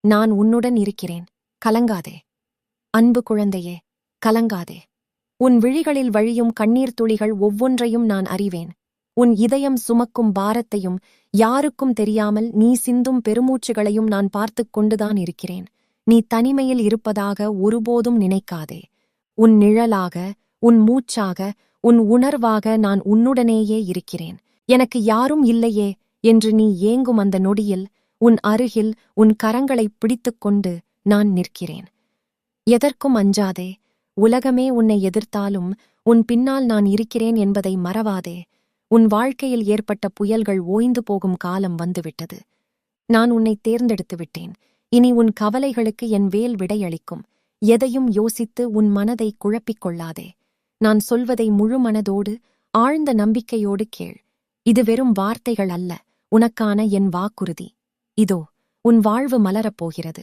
நான் உன்னுடன் இருக்கிறேன், கலங்காதே. அன்பு குழந்தையே, கலங்காதே. உன் விழிகளில் வழியும் கண்ணீர் துளிகள் ஒவ்வொன்றையும் நான் அறிவேன். உன் இதயம் சுமக்கும் பாரத்தையும் யாருக்கும் தெரியாமல் நீ சிந்தும் பெருமூச்சுகளையும் நான் பார்த்துக் கொண்டுதான் இருக்கிறேன். நீ தனிமையில் இருப்பதாக ஒருபோதும் நினைக்காதே. உன் நிழலாக, உன் மூச்சாக, உன் உணர்வாக நான் உன்னுடனேயே இருக்கிறேன். எனக்கு யாரும் இல்லையே என்று நீ ஏங்கும் அந்த நொடியில் உன் அருகில் உன் கரங்களைப் பிடித்துக்கொண்டு நான் நிற்கிறேன். எதற்கும் அஞ்சாதே. உலகமே உன்னை எதிர்த்தாலும் உன் பின்னால் நான் இருக்கிறேன் என்பதை மறவாதே. உன் வாழ்க்கையில் ஏற்பட்ட புயல்கள் ஓய்ந்து போகும் காலம் வந்துவிட்டது. நான் உன்னை தேர்ந்தெடுத்து விட்டேன். இனி உன் கவலைகளுக்கு என் வேல் விடையளிக்கும். எதையும் யோசித்து உன் மனதை குழப்பிக் கொள்ளாதே. நான் சொல்வதை முழு மனதோடு ஆழ்ந்த நம்பிக்கையோடு கேள். இது வெறும் வார்த்தைகள் அல்ல, உனக்கான என் வாக்குறுதி. இதோ உன் வாழ்வு மலரப் போகிறது.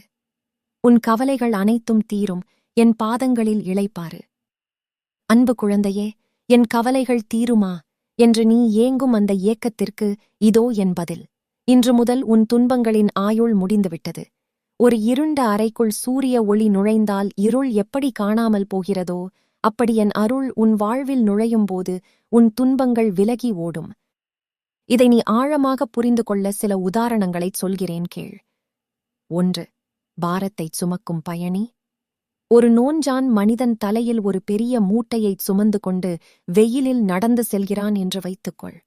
உன் கவலைகள் அனைத்தும் தீரும். என் பாதங்களில் இளைப்பாறு. அன்பு குழந்தையே, என் கவலைகள் தீருமா என்று நீ ஏங்கும் அந்த ஏக்கத்திற்கு இதோ என் பதில். இன்று முதல் உன் துன்பங்களின் ஆயுள் முடிந்துவிட்டது. ஒரு இருண்ட அறைக்குள் சூரிய ஒளி நுழைந்தால் இருள் எப்படி காணாமல் போகிறதோ அப்படி என் அருள் உன் வாழ்வில் நுழையும்போது உன் துன்பங்கள் விலகி ஓடும். இதை நீ ஆழமாக புரிந்து கொள்ள சில உதாரணங்களைச் சொல்கிறேன் கேள். 1. பாரத்தைச் சுமக்கும் பயணி. ஒரு நோஞ்சான் மனிதன் தலையில் ஒரு பெரிய மூட்டையைச் சுமந்து கொண்டு வெயிலில் நடந்து செல்கிறான் என்று வைத்துக்கொள்.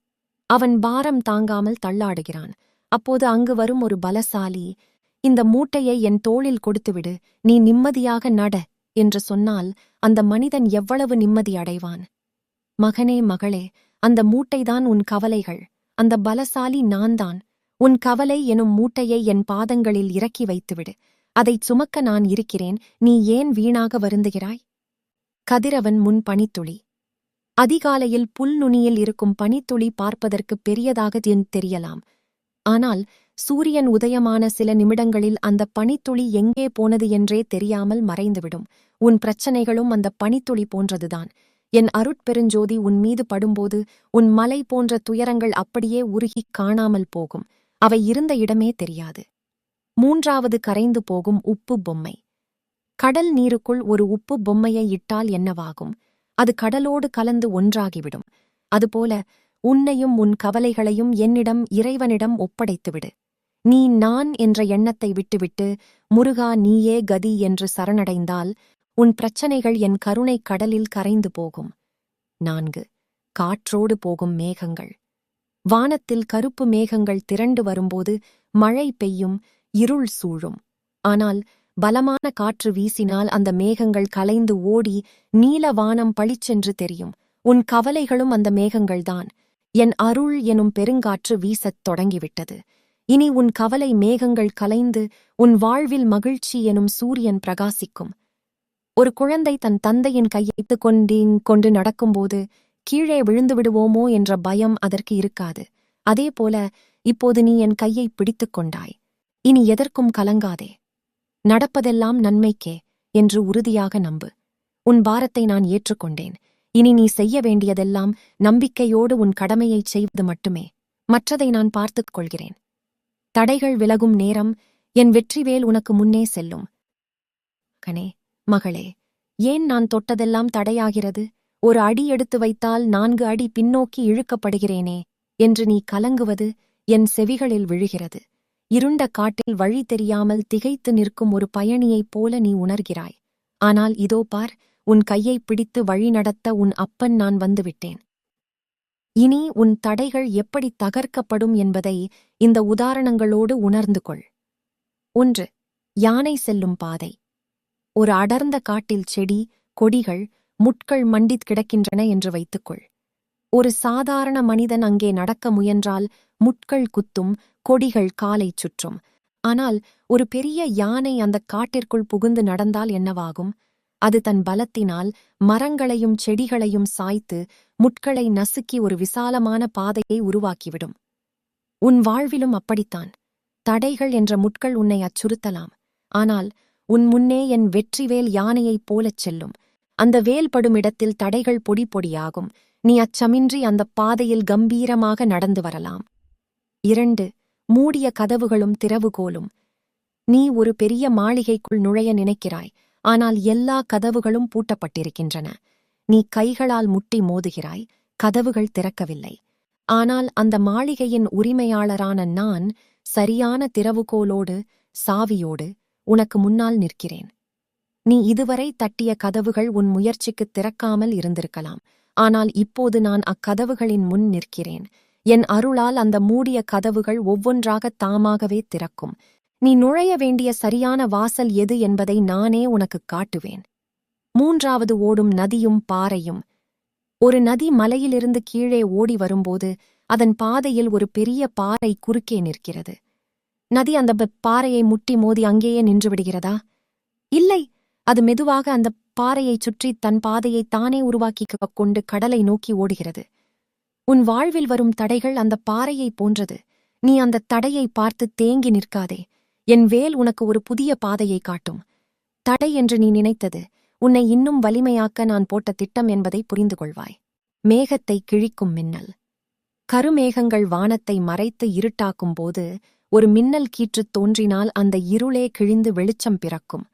அவன் பாரம் தாங்காமல் தள்ளாடுகிறான். அப்போது அங்கு வரும் ஒரு பலசாலி, இந்த மூட்டையை என் தோளில் கொடுத்துவிடு, நீ நிம்மதியாக நட என்று சொன்னால் அந்த மனிதன் எவ்வளவு நிம்மதி அடைவான்? மகனே, மகளே, அந்த மூட்டைதான் உன் கவலைகள். அந்த பலசாலி நான்தான். உன் கவலை எனும் மூட்டையை என் பாதங்களில் இறக்கி வைத்துவிடு. அதைச் சுமக்க நான் இருக்கிறேன். நீ ஏன் வீணாக வருந்துகிறாய்? கதிரவன் முன் பனித்துளி. அதிகாலையில் புல் நுனியில் இருக்கும் பனித்துளி பார்ப்பதற்கு பெரியதாக தெரியலாம். ஆனால் சூரியன் உதயமான சில நிமிடங்களில் அந்த பனித்துளி எங்கே போனது என்றே தெரியாமல் மறைந்துவிடும். உன் பிரச்சனைகளும் அந்த பனித்துளி போன்றதுதான். என் அருட்பெருஞ்சோதி உன் மீது படும்போது உன் மலை போன்ற துயரங்கள் அப்படியே உருகிக் காணாமல் போகும். அவை இருந்த இடமே தெரியாது. 3. கரைந்து போகும் உப்பு பொம்மை. கடல் நீருக்குள் ஒரு உப்பு பொம்மையை இட்டால் என்னவாகும்? அது கடலோடு கலந்து ஒன்றாகிவிடும். அதுபோல உன்னையும் உன் கவலைகளையும் என்னிடம், இறைவனிடம் ஒப்படைத்துவிடு. நீ நான் என்ற எண்ணத்தை விட்டுவிட்டு முருகா நீயே கதி என்று சரணடைந்தால் உன் பிரச்சனைகள் என் கருணைக் கடலில் கரைந்து போகும். 4. காற்றோடு போகும் மேகங்கள். வானத்தில் கருப்பு மேகங்கள் திரண்டு வரும்போது மழை பெய்யும், இருள் சூழும். ஆனால் பலமான காற்று வீசினால் அந்த மேகங்கள் கலைந்து ஓடி நீல வானம் பளிச்சென்று தெரியும். உன் கவலைகளும் அந்த மேகங்கள்தான். என் அருள் எனும் பெருங்காற்று வீசத் தொடங்கிவிட்டது. இனி உன் கவலை மேகங்கள் கலைந்து உன் வாழ்வில் மகிழ்ச்சி எனும் சூரியன் பிரகாசிக்கும். ஒரு குழந்தை தன் தந்தையின் கையைத்து கொண்டு நடக்கும்போது கீழே விழுந்து விடுவோமோ என்ற பயம் அதற்கு இருக்காது. அதேபோல இப்போது நீ என் கையை பிடித்துக் கொண்டாய். இனி எதற்கும் கலங்காதே. நடப்பதெல்லாம் நன்மைக்கே என்று உறுதியாக நம்பு. உன் பாரத்தை நான் ஏற்றுக்கொண்டேன். இனி நீ செய்ய வேண்டியதெல்லாம் நம்பிக்கையோடு உன் கடமையைச் செய்வது மட்டுமே. மற்றதை நான் பார்த்துக் கொள்கிறேன். தடைகள் விலகும் நேரம் என் வெற்றிவேல் உனக்கு முன்னே செல்லும். கனே, மகளே, ஏன் நான் தொட்டதெல்லாம் தடையாகிறது? ஒரு அடி எடுத்து வைத்தால் 4 அடி பின்னோக்கி இழுக்கப்படுகிறேனே என்று நீ கலங்குவது என் செவிகளில் விழுகிறது. இருண்ட காட்டில் வழி தெரியாமல் திகைத்து நிற்கும் ஒரு பயணியைப் போல நீ உணர்கிறாய். ஆனால் இதோ பார், உன் கையைப் பிடித்து வழி நடத்த உன் அப்பன் நான் வந்துவிட்டேன். இனி உன் தடைகள் எப்படி தகர்க்கப்படும் என்பதை இந்த உதாரணங்களோடு உணர்ந்து கொள். 1. யானை செல்லும் பாதை. ஒரு அடர்ந்த காட்டில் செடி, கொடிகள், முட்கள் மண்டித் கிடக்கின்றன என்று வைத்துக்கொள். ஒரு சாதாரண மனிதன் அங்கே நடக்க முயன்றால் முட்கள் குத்தும், கொடிகள் காலைச் சுற்றும். ஆனால் ஒரு பெரிய யானை அந்த காட்டிற்குள் புகுந்து நடந்தால் என்னவாகும்? அது தன் பலத்தினால் மரங்களையும் செடிகளையும் சாய்த்து முட்களை நசுக்கி ஒரு விசாலமான பாதையை உருவாக்கிவிடும். உன் வாழ்விலும் அப்படித்தான். தடைகள் என்ற முட்கள் உன்னை அச்சுறுத்தலாம். ஆனால் உன் முன்னே என் வெற்றிவேல் யானையைப் போலச் செல்லும். அந்த வேல் படும் இடத்தில் தடைகள் பொடி பொடியாகும். நீ அச்சமின்றி அந்த பாதையில் கம்பீரமாக நடந்து வரலாம். 2. மூடிய கதவுகளும் திறவுகோலும். நீ ஒரு பெரிய மாளிகைக்குள் நுழைய நினைக்கிறாய், ஆனால் எல்லா கதவுகளும் பூட்டப்பட்டிருக்கின்றன. நீ கைகளால் முட்டி மோதுகிறாய், கதவுகள் திறக்கவில்லை. ஆனால் அந்த மாளிகையின் உரிமையாளரான நான் சரியான திறவுகோலோடு, சாவியோடு உனக்கு முன்னால் நிற்கிறேன். நீ இதுவரை தட்டிய கதவுகள் உன் முயற்சிக்குத் திறக்காமல் இருந்திருக்கலாம். ஆனால் இப்போது நான் அக்கதவுகளின் முன் நிற்கிறேன். என் அருளால் அந்த மூடிய கதவுகள் ஒவ்வொன்றாக தாமாகவே திறக்கும். நீ நுழைய வேண்டிய சரியான வாசல் எது என்பதை நானே உனக்குக் காட்டுவேன். 3வது ஓடும் நதியும் பாறையும். ஒரு நதி மலையிலிருந்து கீழே ஓடி வரும்போது அதன் பாதையில் ஒரு பெரிய பாறை குறுக்கே நிற்கிறது. நதி அந்த பாறையை முட்டி மோதி அங்கேயே நின்று விடுகிறதா? இல்லை, அது மெதுவாக அந்த பாறையைச் சுற்றி தன் பாதையை தானே உருவாக்கிக் கொண்டு கடலை நோக்கி ஓடுகிறது. உன் வாழ்வில் வரும் தடைகள் அந்த பாறையை போன்றது. நீ அந்த தடையை பார்த்து தேங்கி நிற்காதே. என் வேல் உனக்கு ஒரு புதிய பாதையை காட்டும். தடை என்று நீ நினைத்தது உன்னை இன்னும் வலிமையாக்க நான் போட்ட திட்டம் என்பதை புரிந்து கொள்வாய். மேகத்தை கிழிக்கும் மின்னல். கருமேகங்கள் வானத்தை மறைத்து இருட்டாக்கும் போது ஒரு மின்னல் கீற்று தோன்றினால் அந்த இருளே கிழிந்து வெளிச்சம் பிறக்கும்.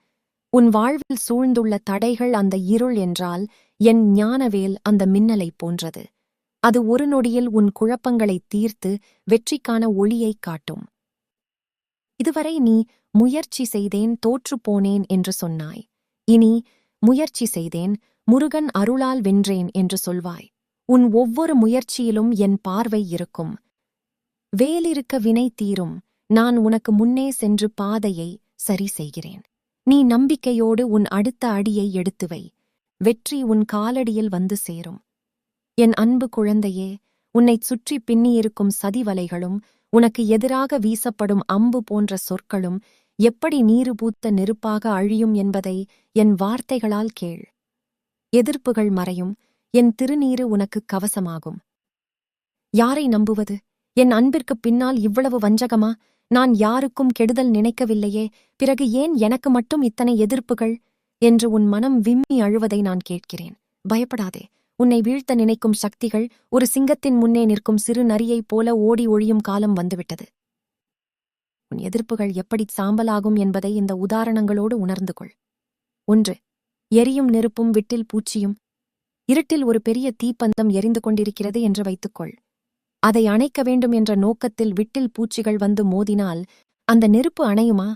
உன் வாழ்வில் சூழ்ந்துள்ள தடைகள் அந்த இருள் என்றால் என் ஞானவேல் அந்த மின்னலைப் போன்றது. அது ஒரு நொடியில் உன் குழப்பங்களைத் தீர்த்து வெற்றிக்கான ஒளியைக் காட்டும். இதுவரை நீ முயற்சி செய்தேன், தோற்றுப்போனேன் என்று சொன்னாய். இனி முயற்சி செய்தேன், முருகன் அருளால் வென்றேன் என்று சொல்வாய். உன் ஒவ்வொரு முயற்சியிலும் என் பார்வை இருக்கும். வேலிருக்க வினை தீரும். நான் உனக்கு முன்னே சென்று பாதையை சரி செய்கிறேன். நீ நம்பிக்கையோடு உன் அடுத்த அடியை எடுத்து வை. வெற்றி உன் காலடியில் வந்து சேரும். என் அன்பு குழந்தையே, உன்னைச் சுற்றி பின்னியிருக்கும் சதிவலைகளும் உனக்கு எதிராக வீசப்படும் அம்பு போன்ற சொற்களும் எப்படி நீரு பூத்த நெருப்பாக அழியும் என்பதை என் வார்த்தைகளால் கேள். எதிர்ப்புகள் மறையும். என் திருநீறு உனக்கு கவசமாகும். யாரை நம்புவது? என் அன்பிற்குப் பின்னால் இவ்வளவு வஞ்சகமா? நான் யாருக்கும் கெடுதல் நினைக்கவில்லையே, பிறகு ஏன் எனக்கு மட்டும் இத்தனை எதிர்ப்புகள் என்று உன் மனம் விம்மி அழுவதை நான் கேட்கிறேன். பயப்படாதே. உன்னை வீழ்த்த நினைக்கும் சக்திகள் ஒரு சிங்கத்தின் முன்னே நிற்கும் சிறு நரியைப் போல ஓடி ஒழியும் காலம் வந்துவிட்டது. உன் எதிர்ப்புகள் எப்படி சாம்பலாகும் என்பதை இந்த உதாரணங்களோடு உணர்ந்து கொள். 1. எரியும் நெருப்பும் விட்டில் பூச்சியும். இருட்டில் ஒரு பெரிய தீப்பந்தம் எரிந்து கொண்டிருக்கிறது என்று வைத்துக்கொள். அதை அணைக்க வேண்டும் என்ற நோக்கத்தில் விட்டில் பூச்சிகள் வந்து மோதினால் அந்த நெருப்பு அணையுமா?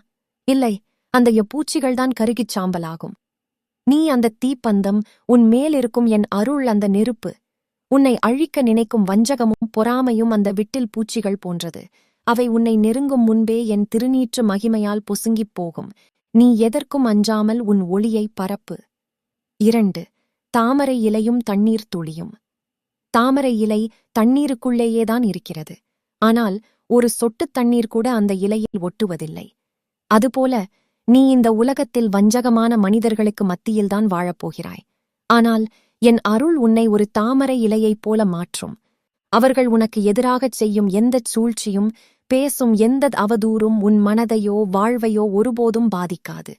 இல்லை, அந்த பூச்சிகள்தான் கருகிச் சாம்பலாகும். நீ அந்த தீப்பந்தம், உன் மேலிருக்கும் என் அருள் அந்த நெருப்பு. உன்னை அழிக்க நினைக்கும் வஞ்சகமும் பொறாமையும் அந்த விட்டில் பூச்சிகள் போன்றது. அவை உன்னை நெருங்கும் முன்பே என் திருநீற்று மகிமையால் பொசுங்கிப் போகும். நீ எதற்கும் அஞ்சாமல் உன் ஒளியை பரப்பு. 2. தாமரை இலையும் தண்ணீர் துளியும். தாமரை இலை தண்ணீருக்குள்ளேயேதான் இருக்கிறது. ஆனால் ஒரு சொட்டுத் தண்ணீர் கூட அந்த இலையில் ஒட்டுவதில்லை. அதுபோல நீ இந்த உலகத்தில் வஞ்சகமான மனிதர்களுக்கு மத்தியில்தான் வாழப்போகிறாய். ஆனால் என் அருள் உன்னை ஒரு தாமரை இலையைப் போல மாற்றும். அவர்கள் உனக்கு எதிராகச் செய்யும் எந்தச் சூழ்ச்சியும், பேசும் எந்த அவதூறும் உன் மனதையோ வாழ்வையோ ஒருபோதும் பாதிக்காது.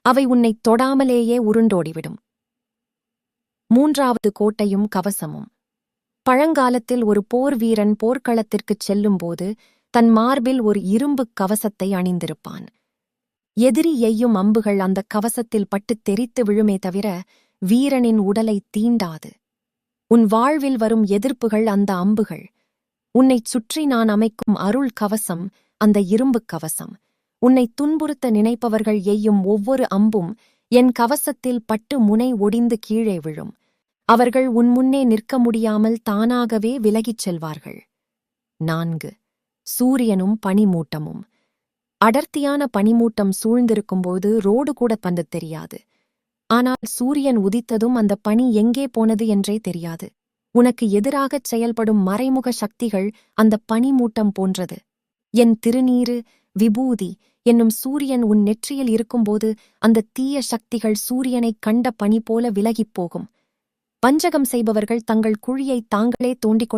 அவை உன்னைத் தொடாமலேயே உருண்டோடிவிடும். 3. கோட்டையும் கவசமும். பழங்காலத்தில் ஒரு போர் வீரன் போர்க்களத்திற்குச் செல்லும்போது தன் மார்பில் ஒரு இரும்புக் கவசத்தை அணிந்திருப்பான். எதிரி எய்யும் அம்புகள் அந்த கவசத்தில் பட்டுத் தெறித்து விழுமே தவிர வீரனின் உடலை தீண்டாது. உன் வாழ்வில் வரும் எதிர்ப்புகள் அந்த அம்புகள். உன்னைச் சுற்றி நான் அமைக்கும் அருள் கவசம் அந்த இரும்புக் கவசம். உன்னை துன்புறுத்த நினைப்பவர்கள் எய்யும் ஒவ்வொரு அம்பும் என் கவசத்தில் பட்டு முனை ஒடிந்து கீழே விழும். அவர்கள் உன் முன்னே நிற்க முடியாமல் தானாகவே விலகிச் செல்வார்கள். 4. சூரியனும் பனிமூட்டமும். அடர்த்தியான பனிமூட்டம் சூழ்ந்திருக்கும்போது ரோடு கூட வந்து தெரியாது. ஆனால் சூரியன் உதித்ததும் அந்த பனி எங்கே போனது என்றே தெரியாது. உனக்கு எதிராகச் செயல்படும் மறைமுக சக்திகள் அந்த பனிமூட்டம் போன்றது. என் திருநீறு, விபூதி என்னும் சூரியன் உன் நெற்றியில் இருக்கும்போது அந்த தீய சக்திகள் சூரியனைக் கண்ட பனி போல விலகிப் போகும். வஞ்சகம் செய்பவர்கள் தங்கள் குழியை தாங்களே தோண்டிக்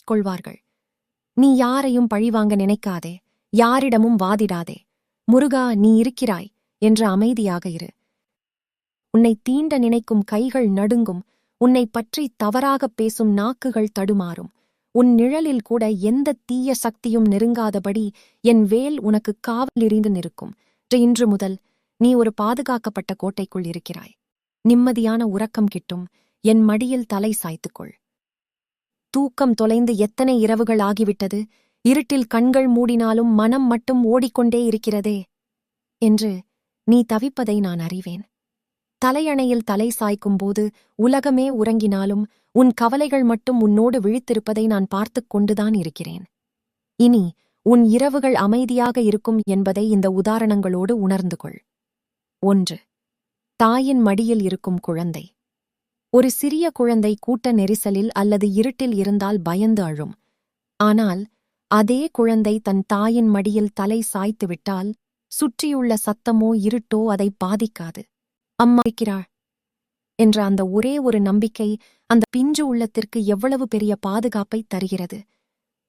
கொள்வார்கள். நீ யாரையும் பழிவாங்க நினைக்காதே, யாரிடமும் வாதிடாதே. முருகா, நீ இருக்கிறாய் என்று அமைதியாக இரு. உன்னை தீண்ட நினைக்கும் கைகள் நடுங்கும். உன்னை பற்றி தவறாகப் பேசும் நாக்குகள் தடுமாறும். உன் நிழலில் கூட எந்த தீய சக்தியும் நெருங்காதபடி என் வேல் உனக்கு காவலிருந்து நிற்கும். இன்று முதல் நீ ஒரு பாதுகாக்கப்பட்ட கோட்டைக்குள் இருக்கிறாய். நிம்மதியான உறக்கம் கிட்டும். என் மடியில் தலை சாய்த்துக்கொள். தூக்கம் தொலைந்து எத்தனை இரவுகள் ஆகிவிட்டது. இருட்டில் கண்கள் மூடினாலும் மனம் மட்டும் ஓடிக்கொண்டே இருக்கிறதே என்று நீ தவிப்பதை நான் அறிவேன். தலையணையில் தலை சாய்க்கும்போது உலகமே உறங்கினாலும் உன் கவலைகள் மட்டும் உன்னோடு விழித்திருப்பதை நான் பார்த்துக் கொண்டுதான் இருக்கிறேன். இனி உன் இரவுகள் அமைதியாக இருக்கும் என்பதை இந்த உதாரணங்களோடு உணர்ந்து கொள். 1. தாயின் மடியில் இருக்கும் குழந்தை. ஒரு சிறிய குழந்தை கூட்ட நெரிசலில் அல்லது இருட்டில் இருந்தால் பயந்து அழும். ஆனால் அதே குழந்தை தன் தாயின் மடியில் தலை சாய்த்துவிட்டால் சுற்றியுள்ள சத்தமோ இருட்டோ அதை பாதிக்காது. அம்மா இருக்கிறாள் என்ற அந்த ஒரே ஒரு நம்பிக்கை அந்த பிஞ்சு உள்ளத்திற்கு எவ்வளவு பெரிய பாதுகாப்பை தருகிறது.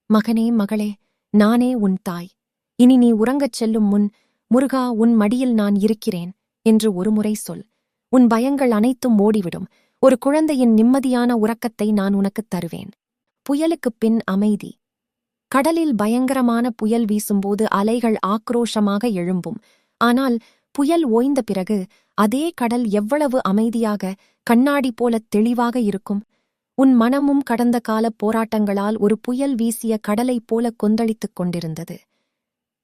மகனே, மகளே, நானே உன் தாய். இனி நீ உறங்கச் செல்லும் முன், முருகா, உன் மடியில் நான் இருக்கிறேன் என்று ஒருமுறை சொல். உன் பயங்கள் அனைத்தும் ஓடிவிடும். ஒரு குழந்தையின் நிம்மதியான உறக்கத்தை நான் உனக்குத் தருவேன். புயலுக்குப் பின் அமைதி. கடலில் பயங்கரமான புயல் வீசும்போது அலைகள் ஆக்ரோஷமாக எழும்பும். ஆனால் புயல் ஓய்ந்த பிறகு அதே கடல் எவ்வளவு அமைதியாக, கண்ணாடி போலத் தெளிவாக இருக்கும். உன் மனமும் கடந்த கால போராட்டங்களால் ஒரு புயல் வீசிய கடலைப் போல கொந்தளித்துக் கொண்டிருந்தது.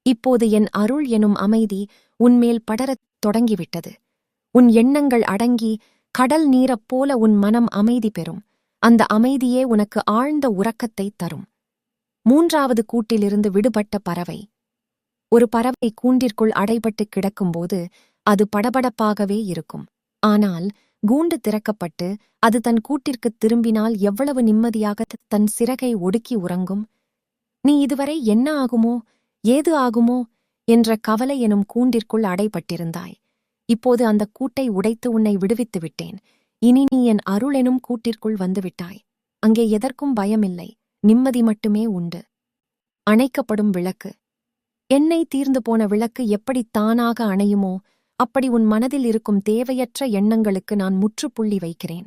இப்போது என் அருள் எனும் அமைதி உன்மேல் படரத் தொடங்கிவிட்டது. உன் எண்ணங்கள் அடங்கி கடல் நீரப் போல உன் மனம் அமைதி பெறும். அந்த அமைதியே உனக்கு ஆழ்ந்த உறக்கத்தை தரும். 3வது கூட்டிலிருந்து விடுபட்ட பறவை. ஒரு பறவை கூண்டிற்குள் அடைபட்டு கிடக்கும்போது அது படபடப்பாகவே இருக்கும். ஆனால் கூண்டு திறக்கப்பட்டு அது தன் கூட்டிற்குத் திரும்பினால் எவ்வளவு நிம்மதியாக தன் சிறகை ஒடுக்கி உறங்கும். நீ இதுவரை என்ன ஆகுமோ, ஏது ஆகுமோ என்ற கவலை எனும் கூண்டிற்குள் அடைபட்டிருந்தாய். இப்போது அந்த கூட்டை உடைத்து உன்னை விடுவித்து விட்டேன். இனி நீ என் அருள் எனும் கூட்டிற்குள் வந்துவிட்டாய். அங்கே எதற்கும் பயமில்லை, நிம்மதி மட்டுமே உண்டு. அணைக்கப்படும் விளக்கு. எண்ணெய் தீர்ந்து போன விளக்கு எப்படி தானாக அணையுமோ அப்படி உன் மனதில் இருக்கும் தேவையற்ற எண்ணங்களுக்கு நான் முற்றுப்புள்ளி வைக்கிறேன்.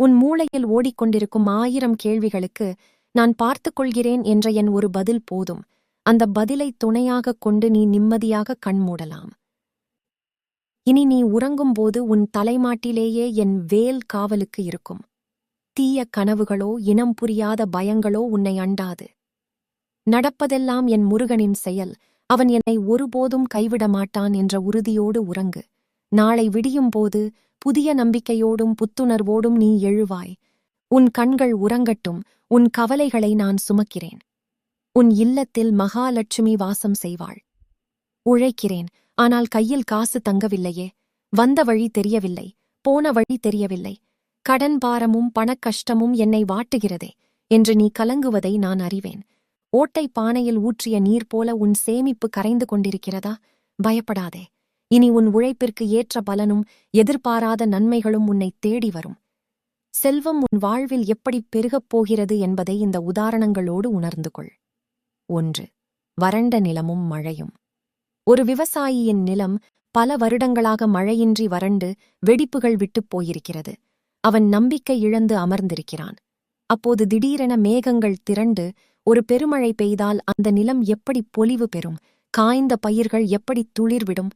உன் மூளையில் ஓடிக்கொண்டிருக்கும் 1000 கேள்விகளுக்கு நான் பார்த்துக் கொள்கிறேன் என்ற என் ஒரு பதில் போதும். அந்த பதிலை துணையாகக் கொண்டு நீ நிம்மதியாக கண்மூடலாம். இனி நீ உறங்கும்போது உன் தலைமாட்டிலேயே என் வேல் காவலுக்கு இருக்கும். தீய கனவுகளோ இனம் புரியாத பயங்களோ உன்னை அண்டாது. நடப்பதெல்லாம் என் முருகனின் செயல். அவன் என்னை ஒருபோதும் கைவிட மாட்டான் என்ற உறுதியோடு உறங்கு. நாளை விடியும்போது புதிய நம்பிக்கையோடும் புத்துணர்வோடும் நீ எழுவாய். உன் கண்கள் உறங்கட்டும். உன் கவலைகளை நான் சுமக்கிறேன். உன் இல்லத்தில் மகாலட்சுமி வாசம் செய்வாள். உழைக்கிறேன், ஆனால் கையில் காசு தங்கவில்லையே. வந்த வழி தெரியவில்லை, போன வழி தெரியவில்லை. கடன் பாரமும் பணக்கஷ்டமும் என்னை வாட்டுகிறதே என்று நீ கலங்குவதை நான் அறிவேன். ஓட்டை பானையில் ஊற்றிய நீர் போல உன் சேமிப்பு கரைந்து கொண்டிருக்கிறதா? பயப்படாதே. இனி உன் உழைப்பிற்கு ஏற்ற பலனும் எதிர்பாராத நன்மைகளும் உன்னை தேடி வரும். செல்வம் உன் வாழ்வில் எப்படி பெருகப் போகிறது என்பதை இந்த உதாரணங்களோடு உணர்ந்து கொள். 1. வறண்ட நிலமும் மழையும். ஒரு விவசாயியின் நிலம் பல வருடங்களாக மழையின்றி வறண்டு வெடிப்புகள் விட்டுப் போயிருக்கிறது. அவன் நம்பிக்கை இழந்து அமர்ந்திருக்கிறான். அப்போது திடீரென மேகங்கள் திரண்டு ஒரு பெருமழை பெய்தால் அந்த நிலம் எப்படி பொலிவு பெறும்? காய்ந்த பயிர்கள் எப்படி துளிர்விடும்?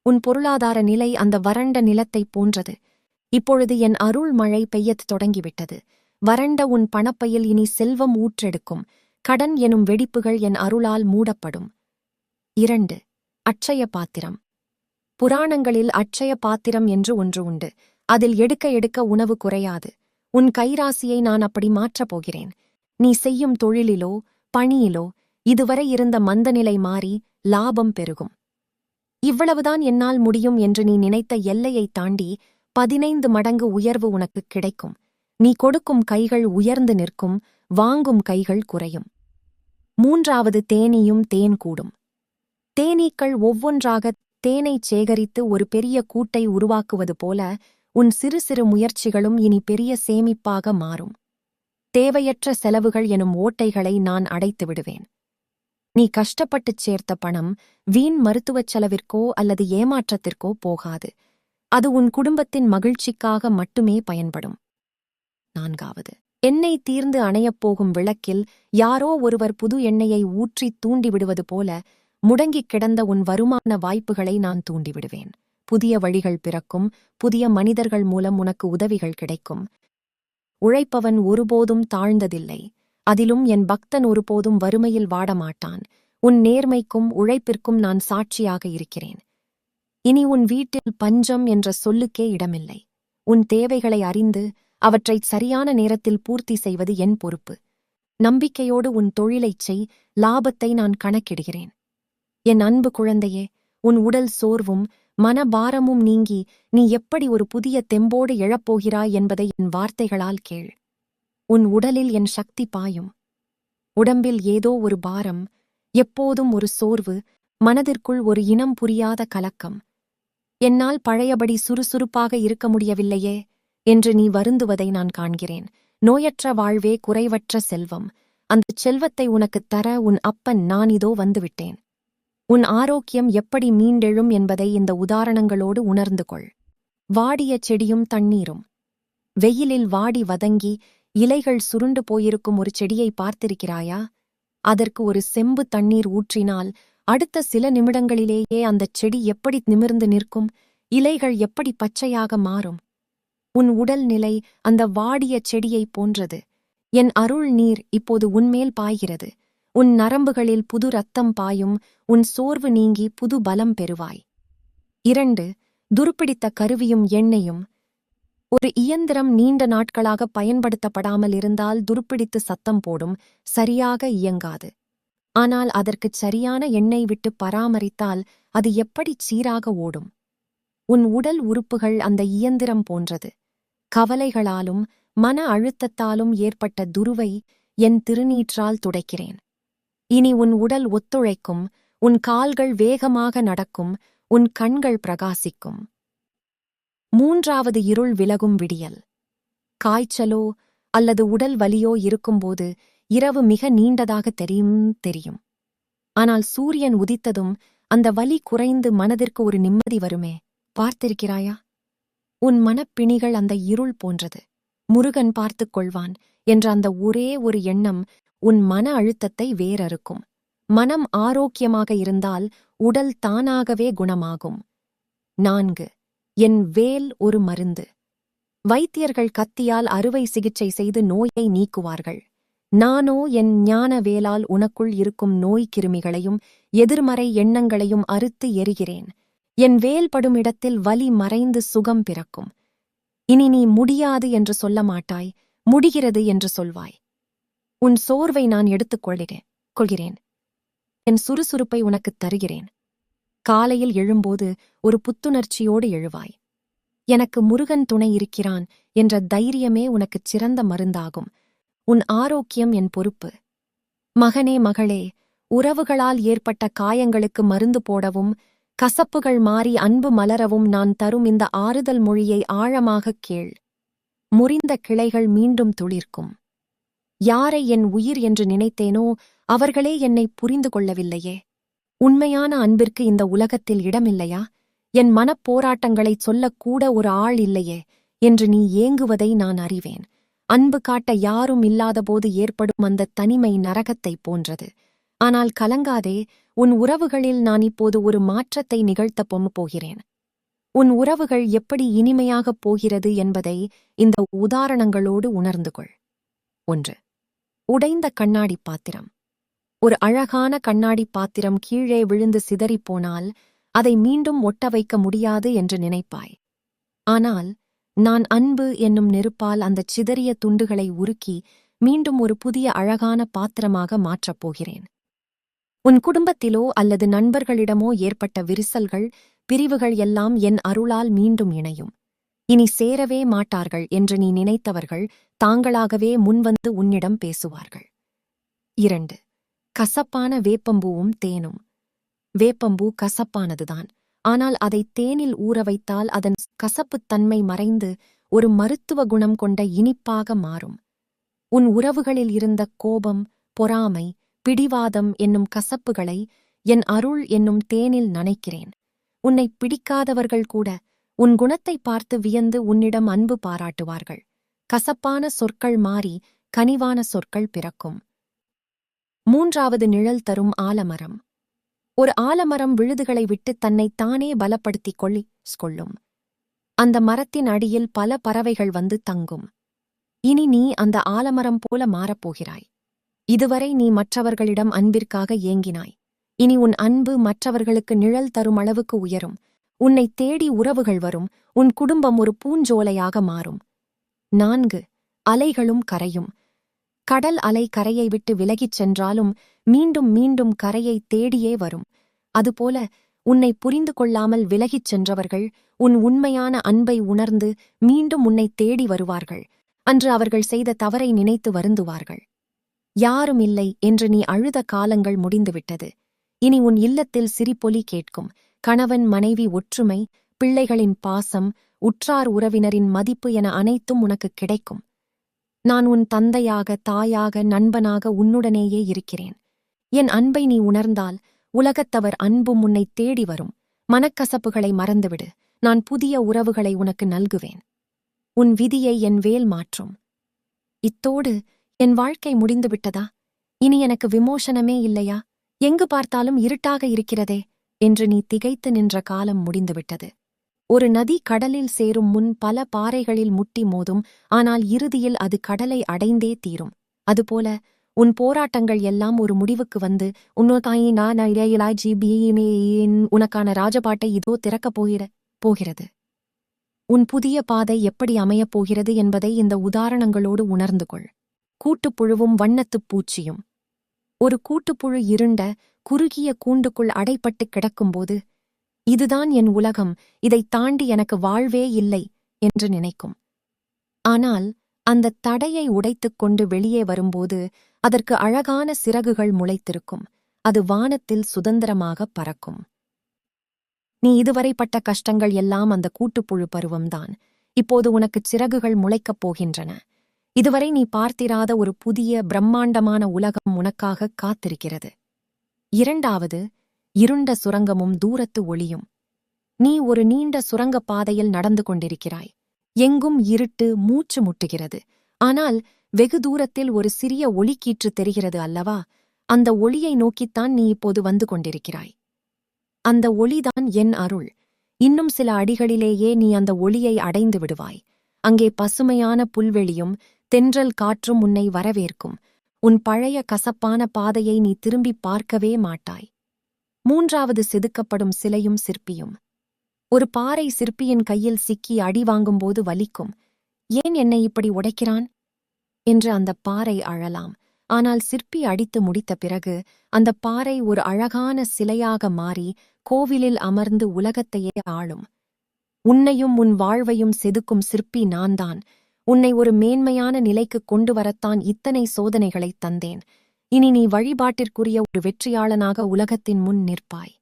உன் பொருளாதார நிலை அந்த வறண்ட நிலத்தைப் போன்றது. இப்பொழுது என் அருள் மழை பெய்யத் தொடங்கிவிட்டது. வறண்ட உன் பணப்பையில் இனி செல்வம் ஊற்றெடுக்கும். கடன் எனும் வெடிப்புகள் என் அருளால் மூடப்படும். 2. அட்சய பாத்திரம். புராணங்களில் அட்சய பாத்திரம் என்று ஒன்று உண்டு. அதில் எடுக்க எடுக்க உணவு குறையாது. உன் கைராசியை நான் அப்படி மாற்றப் போகிறேன். நீ செய்யும் தொழிலிலோ பணியிலோ இதுவரை இருந்த மந்தநிலை மாறி லாபம் பெருகும். இவ்வளவுதான் என்னால் முடியும் என்று நீ நினைத்த எல்லையை தாண்டி 15 மடங்கு உயர்வு உனக்கு கிடைக்கும். நீ கொடுக்கும் கைகள் உயர்ந்து நிற்கும், வாங்கும் கைகள் குறையும். 3. தேனீயும் தேன் கூடும். தேனீக்கள் ஒவ்வொன்றாக தேனைச் சேகரித்து ஒரு பெரிய கூட்டை உருவாக்குவது போல உன் சிறு சிறு முயற்சிகளும் இனி பெரிய சேமிப்பாக மாறும். தேவையற்ற செலவுகள் எனும் ஓட்டைகளை நான் அடைத்து விடுவேன். நீ கஷ்டப்பட்டுச் சேர்த்த பணம் வீண் மருத்துவச் செலவிற்கோ அல்லது ஏமாற்றத்திற்கோ போகாது. அது உன் குடும்பத்தின் மகிழ்ச்சிக்காக மட்டுமே பயன்படும். 4. எண்ணெய் தீர்ந்து அணையப் போகும் விளக்கில் யாரோ ஒருவர் புது எண்ணெயை ஊற்றித் தூண்டிவிடுவது போல முடங்கிக் கிடந்த உன் வருமான வாய்ப்புகளை நான் தூண்டிவிடுவேன். புதிய வழிகள் பிறக்கும், புதிய மனிதர்கள் மூலம் உனக்கு உதவிகள் கிடைக்கும். உழைப்பவன் ஒருபோதும் தாழ்ந்ததில்லை, அதிலும் என் பக்தன் ஒருபோதும் வறுமையில் வாடமாட்டான். உன் நேர்மைக்கும் உழைப்பிற்கும் நான் சாட்சியாக இருக்கிறேன். இனி உன் வீட்டில் பஞ்சம் என்ற சொல்லுக்கே இடமில்லை. உன் தேவைகளை அறிந்து அவற்றைச் சரியான நேரத்தில் பூர்த்தி செய்வது என் பொறுப்பு. நம்பிக்கையோடு உன் தொழிலைச் செய், லாபத்தை நான் கணக்கிடுகிறேன். என் அன்பு குழந்தையே, உன் உடல் சோர்வும் மனபாரமும் நீங்கி நீ எப்படி ஒரு புதிய தெம்போடு எழப்போகிறாய் என்பதை என் வார்த்தைகளால் கேள். உன் உடலில் என் சக்தி பாயும். உடம்பில் ஏதோ ஒரு பாரம், எப்போதும் ஒரு சோர்வு, மனதிற்குள் ஒரு இனம் புரியாத கலக்கம். என்னால் பழையபடி சுறுசுறுப்பாக இருக்க முடியவில்லையே என்று நீ வருந்துவதை நான் காண்கிறேன். நோயற்ற வாழ்வே குறைவற்ற செல்வம். அந்தச் செல்வத்தை உனக்குத் தர உன் அப்பன் நான் இதோ வந்துவிட்டேன். உன் ஆரோக்கியம் எப்படி மீண்டெழும் என்பதை இந்த உதாரணங்களோடு உணர்ந்து கொள். வாடிய செடியும் தண்ணீரும். வெயிலில் வாடி வதங்கி இலைகள் சுருண்டு போயிருக்கும் ஒரு செடியை பார்த்திருக்கிறாயா? அதற்கு ஒரு செம்பு தண்ணீர் ஊற்றினால் அடுத்த சில நிமிடங்களிலேயே அந்தச் செடி எப்படி நிமிர்ந்து நிற்கும், இலைகள் எப்படி பச்சையாக மாறும். உன் உடல் நிலை அந்த வாடிய செடியைப் போன்றது. என் அருள் நீர் இப்போது உன்மேல் பாய்கிறது. உன் நரம்புகளில் புது இரத்தம் பாயும், உன் சோர்வு நீங்கி புது பலம் பெறுவாய். 2. துருப்பிடித்த கருவியும் எண்ணெயும். ஒரு இயந்திரம் நீண்ட நாட்களாக பயன்படுத்தப்படாமல் இருந்தால் துருப்பிடித்து சத்தம் போடும், சரியாக இயங்காது. ஆனால் அதற்குச் சரியான எண்ணெய் விட்டு பராமரித்தால் அது எப்படிச் சீராக ஓடும். உன் உடல் உறுப்புகள் அந்த இயந்திரம் போன்றது. கவலைகளாலும் மன அழுத்தத்தாலும் ஏற்பட்ட துருவை என் திருநீற்றால் துடைக்கிறேன். இனி உன் உடல் ஒத்துழைக்கும், உன் கால்கள் வேகமாக நடக்கும், உன் கண்கள் பிரகாசிக்கும். 3. இருள் விலகும் விடியல். காய்ச்சலோ அல்லது உடல் வலியோ இருக்கும்போது இரவு மிக நீண்டதாக தெரியும். ஆனால் சூரியன் உதித்ததும் அந்த வலி குறைந்து மனதிற்கு ஒரு நிம்மதி வருமே, பார்த்திருக்கிறாயா? உன் மனப்பிணிகள் அந்த இருள் போன்றது. முருகன் பார்த்துக் கொள்வான் என்ற அந்த ஒரே ஒரு எண்ணம் உன் மன அழுத்தத்தை வேரறுக்கும். மனம் ஆரோக்கியமாக இருந்தால் உடல் தானாகவே குணமாகும். 4. என் வேல் ஒரு மருந்து. வைத்தியர்கள் கத்தியால் அறுவை சிகிச்சை செய்து நோயை நீக்குவார்கள். நானோ என் ஞான வேலால் உனக்குள் இருக்கும் நோய் கிருமிகளையும் எதிர்மறை எண்ணங்களையும் அறுத்து எரிகிறேன். என் வேல் படும் இடத்தில் வலி மறைந்து சுகம் பிறக்கும். இனி நீ முடியாது என்று சொல்ல மாட்டாய், முடிகிறது என்று சொல்வாய். உன் சோர்வை நான் கொள்கிறேன். என் சுறுசுறுப்பை உனக்குத் தருகிறேன். காலையில் எழும்போது ஒரு புத்துணர்ச்சியோடு எழுவாய். எனக்கு முருகன் துணை இருக்கிறான் என்ற தைரியமே உனக்குச் சிறந்த மருந்தாகும். உன் ஆரோக்கியம் என் பொறுப்பு. மகனே, மகளே, உறவுகளால் ஏற்பட்ட காயங்களுக்கு மருந்து போடவும் கசப்புகள் மாறி அன்பு மலரவும் நான் தரும் இந்த ஆறுதல் மொழியை ஆழமாகக் கேள். முறிந்த கிளைகள் மீண்டும் துளிர்க்கும். யாரை என் உயிர் என்று நினைத்தேனோ அவர்களே என்னை புரிந்து கொள்ளவில்லையே. உண்மையான அன்பிற்கு இந்த உலகத்தில் இடமில்லையா? என் மனப்போராட்டங்களைச் சொல்லக்கூட ஒரு ஆள் இல்லையே என்று நீ ஏங்குவதை நான் அறிவேன். அன்பு காட்ட யாரும் இல்லாதபோது ஏற்படும் அந்த தனிமை நரகத்தைப் போன்றது. ஆனால் கலங்காதே, உன் உறவுகளில் நான் இப்போது ஒரு மாற்றத்தை நிகழ்த்தப் போகிறேன். உன் உறவுகள் எப்படி இனிமையாகப் போகிறது என்பதை இந்த உதாரணங்களோடு உணர்ந்து கொள். 1. உடைந்த கண்ணாடி பாத்திரம். ஒரு அழகான கண்ணாடி பாத்திரம் கீழே விழுந்து சிதறிப்போனால் அதை மீண்டும் ஒட்ட வைக்க முடியாது என்று நினைப்பாய். ஆனால் நான் அன்பு என்னும் நெருப்பால் அந்தச் சிதறிய துண்டுகளை உருக்கி மீண்டும் ஒரு புதிய அழகான பாத்திரமாக மாற்றப் போகிறேன். உன் குடும்பத்திலோ அல்லது நண்பர்களிடமோ ஏற்பட்ட விரிசல்கள், பிரிவுகள் எல்லாம் என் அருளால் மீண்டும் இணையும். இனி சேரவே மாட்டார்கள் என்று நீ நினைத்தவர்கள் தாங்களாகவே முன்வந்து உன்னிடம் பேசுவார்கள். 2. கசப்பான வேப்பம்பூவும் தேனும். வேப்பம்பூ கசப்பானதுதான், ஆனால் அதை தேனில் ஊற வைத்தால் அதன் கசப்புத்தன்மை மறைந்து ஒரு மருத்துவ குணம் கொண்ட இனிப்பாக மாறும். உன் உறவுகளில் இருந்த கோபம், பொறாமை, பிடிவாதம் என்னும் கசப்புகளை என் அருள் என்னும் தேனில் நனைக்கிறேன். உன்னை பிடிக்காதவர்கள் கூட உன் குணத்தை பார்த்து வியந்து உன்னிடம் அன்பு பாராட்டுவார்கள். கசப்பான சொற்கள் மாறி கனிவான சொற்கள் பிறக்கும். 3. நிழல் தரும் ஆலமரம். ஒரு ஆலமரம் விழுதுகளை விட்டு தன்னைத் தானே பலப்படுத்திக் கொள்ளும். அந்த மரத்தின் அடியில் பல பறவைகள் வந்து தங்கும். இனி நீ அந்த ஆலமரம் போல மாறப்போகிறாய். இதுவரை நீ மற்றவர்களிடம் அன்பிற்காக ஏங்கினாய். இனி உன் அன்பு மற்றவர்களுக்கு நிழல் தரும் அளவுக்கு உயரும். உன்னைத் தேடி உறவுகள் வரும். உன் குடும்பம் ஒரு பூஞ்சோலையாக மாறும். 4. அலைகளும் கரையும். கடல் அலை கரையை விட்டு விலகிச் சென்றாலும் மீண்டும் மீண்டும் கரையை தேடியே வரும். அதுபோல உன்னை புரிந்து கொள்ளாமல் விலகிச் சென்றவர்கள் உன் உண்மையான அன்பை உணர்ந்து மீண்டும் உன்னைத் தேடி வருவார்கள். அன்று அவர்கள் செய்த தவறை நினைத்து வருந்துவார்கள். யாரும் இல்லை என்று நீ அழுத காலங்கள் முடிந்துவிட்டது. இனி உன் இல்லத்தில் சிரிப்பொலி கேட்கும். கணவன் மனைவி ஒற்றுமை, பிள்ளைகளின் பாசம், உற்றார் உறவினரின் மதிப்பு என அனைத்தும் உனக்கு கிடைக்கும். நான் உன் தந்தையாக, தாயாக, நண்பனாக உன்னுடனேயே இருக்கிறேன். என் அன்பை நீ உணர்ந்தால் உலகத்தவர் அன்பும் உன்னை தேடி வரும். மனக்கசப்புகளை மறந்துவிடு. நான் புதிய உறவுகளை உனக்கு நல்குவேன். உன் விதியை என் வேல் மாற்றும். இத்தோடு என் வாழ்க்கை முடிந்துவிட்டதா? இனி எனக்கு விமோசனமே இல்லையா? எங்கு பார்த்தாலும் இருட்டாக இருக்கிறதே என்று நீ திகைத்து நின்ற காலம் முடிந்துவிட்டது. ஒரு நதி கடலில் சேரும் முன் பல பாறைகளில் முட்டி மோதும். ஆனால் இறுதியில் அது கடலை அடைந்தே தீரும். அதுபோல உன் போராட்டங்கள் எல்லாம் ஒரு முடிவுக்கு வந்து உனக்கான ராஜபாட்டை இதோ திறக்கப் போகிறது. உன் புதிய பாதை எப்படி அமையப் போகிறது என்பதை இந்த உதாரணங்களோடு உணர்ந்து கொள். கூட்டுப்புழுவும் வண்ணத்துப் பூச்சியும். ஒரு கூட்டுப்புழு இருண்ட, குறுகிய கூண்டுக்குள் அடைப்பட்டு கிடக்கும்போது, இதுதான் என் உலகம், இதைத் தாண்டி எனக்கு வாழ்வே இல்லை என்று நினைக்கும். ஆனால் அந்த தடையை உடைத்துக் கொண்டு வெளியே வரும்போது அதற்கு அழகான சிறகுகள் முளைத்திருக்கும். அது வானத்தில் சுதந்திரமாக பறக்கும். நீ இதுவரை பட்ட கஷ்டங்கள் எல்லாம் அந்த கூட்டுப்புழு பருவம்தான். இப்போது உனக்குச் சிறகுகள் முளைக்கப் போகின்றன. இதுவரை நீ பார்த்திராத ஒரு புதிய பிரம்மாண்டமான உலகம் உனக்காக காத்திருக்கிறது. 2. இருண்ட சுரங்கமும் தூரத்து ஒளியும். நீ ஒரு நீண்ட சுரங்கப் பாதையில் நடந்து கொண்டிருக்கிறாய். எங்கும் இருட்டு மூச்சு முட்டுகிறது. ஆனால் வெகு தூரத்தில் ஒரு சிறிய ஒளிக்கீற்று தெரிகிறது அல்லவா? அந்த ஒளியை நோக்கித்தான் நீ இப்போது வந்து கொண்டிருக்கிறாய். அந்த ஒளிதான் என் அருள். இன்னும் சில அடிகளிலேயே நீ அந்த ஒளியை அடைந்து விடுவாய். அங்கே பசுமையான புல்வெளியும் தென்றல் காற்றும் உன்னை வரவேற்கும். உன் பழைய கசப்பான பாதையை நீ திரும்பி பார்க்கவே மாட்டாய். 3. செதுக்கப்படும் சிலையும் சிற்பியும். ஒரு பாறை சிற்பியின் கையில் சிக்கி அடி வாங்கும்போது வலிக்கும். ஏன் என்னை இப்படி உடைக்கிறான் என்று அந்த பாறை அழலாம். ஆனால் சிற்பி அடித்து முடித்த பிறகு அந்த பாறை ஒரு அழகான சிலையாக மாறி கோவிலில் அமர்ந்து உலகத்தையே ஆளும். உன்னையும் உன் வாழ்வையும் செதுக்கும் சிற்பி நான்தான். உன்னை ஒரு மேன்மையான நிலைக்கு கொண்டு வரத்தான் இத்தனை சோதனைகளைத் தந்தேன். இனி நீ வழிபாட்டிற்குரிய ஒரு வெற்றியாளனாக உலகத்தின் முன் நிற்பாய்.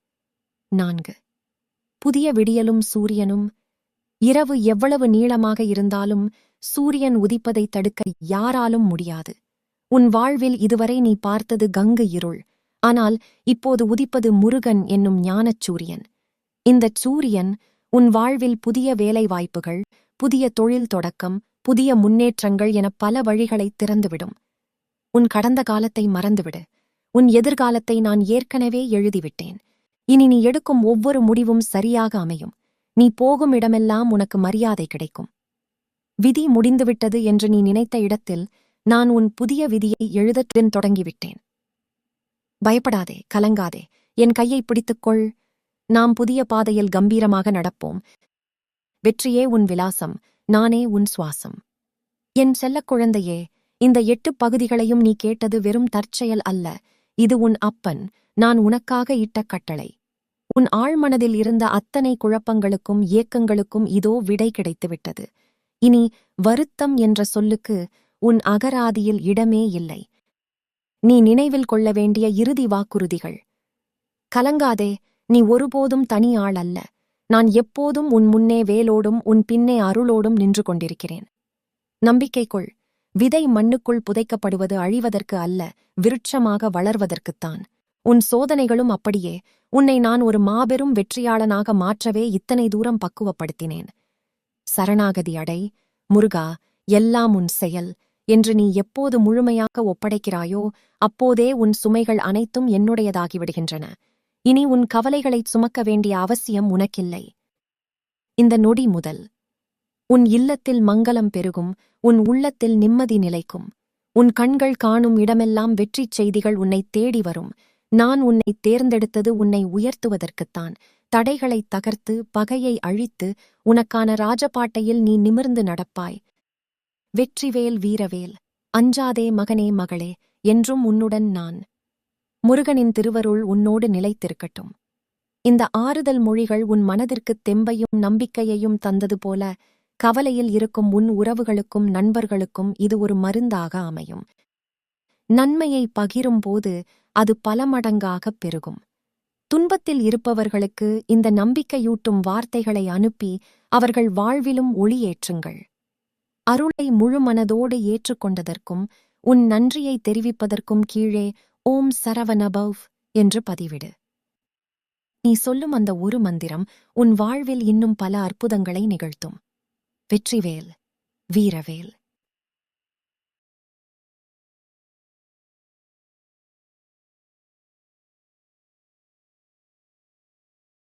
4. புதிய விடியலும் சூரியனும். இரவு எவ்வளவு நீளமாக இருந்தாலும் சூரியன் உதிப்பதை தடுக்க யாராலும் முடியாது. உன் வாழ்வில் இதுவரை நீ பார்த்தது கங்கு இருள். ஆனால் இப்போது உதிப்பது முருகன் என்னும் ஞானச் சூரியன். இந்தச் சூரியன் உன் வாழ்வில் புதிய வேலைவாய்ப்புகள், புதிய தொழில் தொடக்கம், புதிய முன்னேற்றங்கள் என பல வழிகளைத் திறந்துவிடும். உன் கடந்த காலத்தை மறந்துவிடு. உன் எதிர்காலத்தை நான் ஏற்கனவே எழுதிவிட்டேன். இனி நீ எடுக்கும் ஒவ்வொரு முடிவும் சரியாக அமையும். நீ போகும் இடமெல்லாம் உனக்கு மரியாதை கிடைக்கும். விதி முடிந்துவிட்டது என்று நீ நினைத்த இடத்தில் நான் உன் புதிய விதியை எழுதத் தொடங்கிவிட்டேன். பயப்படாதே, கலங்காதே, என் கையை பிடித்துக்கொள். நாம் புதிய பாதையில் கம்பீரமாக நடப்போம். வெற்றியே உன் விலாசம், நானே உன் சுவாசம். என் செல்லக் குழந்தையே, இந்த 8 பகுதிகளையும் நீ கேட்டது வெறும் தற்செயல் அல்ல. இது உன் அப்பன் நான் உனக்காக இட்ட கட்டளை. உன் ஆழ்மனதில் இருந்த அத்தனை குழப்பங்களுக்கும் ஏக்கங்களுக்கும் இதோ விடை கிடைத்துவிட்டது. இனி வருத்தம் என்ற சொல்லுக்கு உன் அகராதியில் இடமே இல்லை. நீ நினைவில் கொள்ள வேண்டிய இறுதி வாக்குறுதிகள். கலங்காதே, நீ ஒருபோதும் தனி ஆள் அல்ல. நான் எப்போதும் உன் முன்னே வேலோடும் உன் பின்னே அருளோடும் நின்று கொண்டிருக்கிறேன். நம்பிக்கை கொள். விதை மண்ணுக்குள் புதைக்கப்படுவது அழிவதற்கு அல்ல, விருட்சமாக வளர்வதற்குத்தான். உன் சோதனைகளும் அப்படியே. உன்னை நான் ஒரு மாபெரும் வெற்றியாளனாக மாற்றவே இத்தனை தூரம் பக்குவப்படுத்தினேன். சரணாகதி அடை. முருகா, எல்லாம் உன் செயல் என்று நீ எப்போது முழுமையாக ஒப்படைக்கிறாயோ அப்போதே உன் சுமைகள் அனைத்தும் என்னுடையதாகிவிடுகின்றன. இனி உன் கவலைகளைச் சுமக்க வேண்டிய அவசியம் உனக்கில்லை. இந்த நொடி முதல் உன் இல்லத்தில் மங்களம் பெருகும், உன் உள்ளத்தில் நிம்மதி நிலைக்கும். உன் கண்கள் காணும் இடமெல்லாம் வெற்றிச் செய்திகள் உன்னைத் தேடி வரும். நான் உன்னைத் தேர்ந்தெடுத்தது உன்னை உயர்த்துவதற்குத்தான். தடைகளைத் தகர்த்து பகையை அழித்து உனக்கான ராஜபாட்டையில் நீ நிமிர்ந்து நடப்பாய். வெற்றிவேல் வீரவேல். அஞ்சாதே மகனே மகளே, என்றும் உன்னுடன் நான். முருகனின் திருவருள் உன்னோடு நிலைத்திருக்கட்டும். இந்த ஆறுதல் மொழிகள் உன் மனதிற்குத் தெம்பையும் நம்பிக்கையையும் தந்தது போல, கவலையில் இருக்கும் உன் உறவுகளுக்கும் நண்பர்களுக்கும் இது ஒரு மருந்தாக அமையும். நன்மையை பகிரும்போது அது பல மடங்காகப் பெருகும். துன்பத்தில் இருப்பவர்களுக்கு இந்த நம்பிக்கையூட்டும் வார்த்தைகளை அனுப்பி அவர்கள் வாழ்விலும் ஒளியேற்றுங்கள். அருளை முழுமனதோடு ஏற்றுக்கொண்டதற்கும் உன் நன்றியை தெரிவிப்பதற்கும் கீழே ஓம் சரவணபவ் என்று பதிவிடு. நீ சொல்லும் அந்த ஒரு மந்திரம் உன் வாழ்வில் இன்னும் பல அற்புதங்களை நிகழ்த்தும். வெற்றிவேல் வீரவேல்.